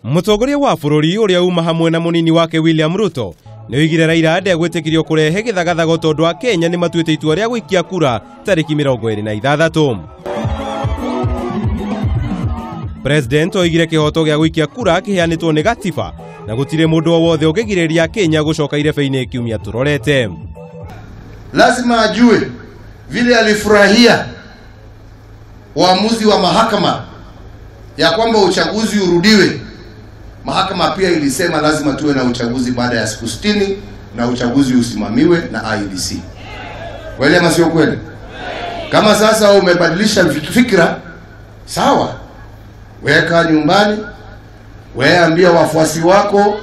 Mũtongoria wa bũrũri ũrĩa uma hamwe na mũnini wake William Ruto nĩ oigire Raila ndegwĩtĩkĩrio kũrehe gĩthagathago tondũ a Kenya nĩ matuĩte itua rĩa gũikia kura tarĩki 26. President oigire kĩhoto gĩa gũikia kura kĩheanĩtwo nĩ gatiba na gũtirĩ mũndũ o wothe ũngĩgirĩrĩria Kenya gũcoka irebe-inĩ kiumia tũrorete. Lazima ajue vile alifurahia uamuzi wa mahakama ya kwamba uchaguzi urudiwe. Mahakama pia ilisema lazima tuwe na uchaguzi baada ya siku 60 na uchaguzi usimamiwe na IEBC. Kweli ama sio kweli? Kama sasa umebadilisha fikra, sawa. Weka nyumbani, wewe ambia wafuasi wako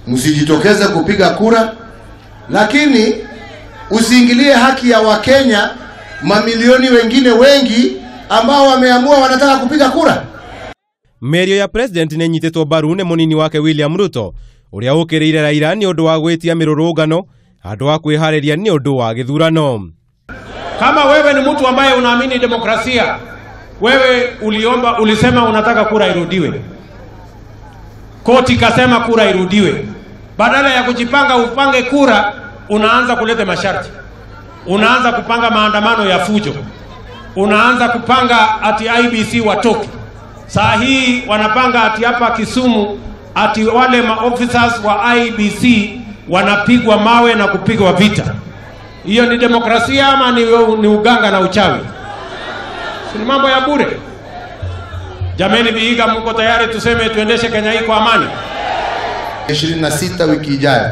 msijitokeze kupiga kura, lakini usiingilie haki ya Wakenya mamilioni wengine wengi ambao wameamua wanataka kupiga kura. Merio ya president nĩ nyitetwo mbaru nĩ mũnini wake William Ruto ũrĩa ũkĩrĩire Raila nĩ ũndũ wa gwĩtia mĩrũrũngano handũ wa kwĩharĩria nĩ ũndũ wa gĩthurano. Kama wewe ni mtu ambaye unaamini demokrasia, wewe ulisema unataka kura irudiwe. Koti kasema kura irudiwe. Badala ya kujipanga upange kura, unaanza kuleta masharti. Unaanza kupanga maandamano ya fujo. Unaanza kupanga ati IEBC watoke. Saa hii wanapanga ati hapa Kisumu ati wale maofficers wa IEBC wanapigwa mawe na kupigwa vita. Hiyo ni demokrasia ama ni uganga na uchawi? Si mambo ya bure. Jameni, Vihiga, mko tayari tuseme tuendeshe Kenya hii kwa amani? 26 wiki ijayo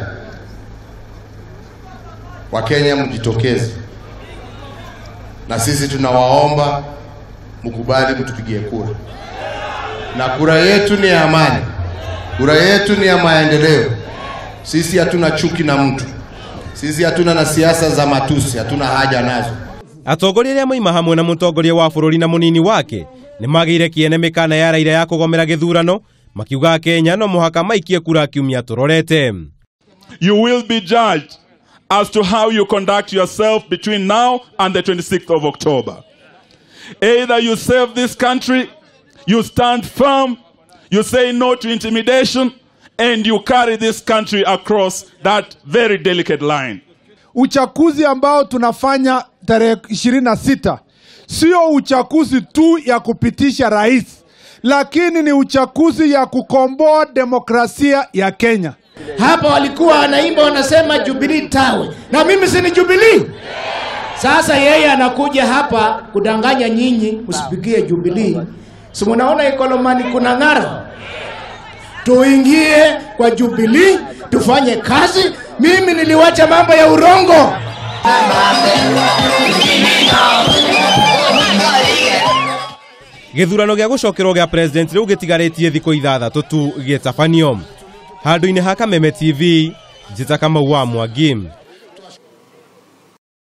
Wakenya mjitokeze, na sisi tunawaomba mkubali kutupigie kura. Na kura yetu ni ya amani, kura yetu ni ya maendeleo. Sisi hatuna chuki na mtu, sisi hatuna na siasa za matusi, hatuna haja nazo. Atongoria arĩa moima hamwe na mũtongoria wa bũrũri na mũnini wake nĩ magĩire kĩene mĩkana ya Raila ya kũgomera gĩthurano, makiuga Kenya no mũhaka maikie kura kiumia tũrorete. You will be judged as to how you conduct yourself between now and the 26th of October. Either you save this country, you stand firm, you say no to intimidation, and you carry this country across that very delicate line. Uchaguzi ambao tunafanya tarehe 26 sio uchaguzi tu ya kupitisha rais, lakini ni uchaguzi ya kukomboa demokrasia ya Kenya. Hapa walikuwa wanaimba wanasema Jubilee tawe, na mimi si ni Jubilee. Sasa yeye anakuja hapa kudanganya nyinyi usipigie Jubilee. Si mnaona Ikolomani kuna ng'ara? Tuingie kwa Jubilee, tufanye kazi. Mimi niliwacha mambo ya urongo. Gĩthurano gĩa gũcokerwo gĩa president rĩu gĩtigarĩtie thikũ 6 tu gĩtabanio. Handũ-inĩ ha Kameme TV, njĩta Kamau wa Mwangi.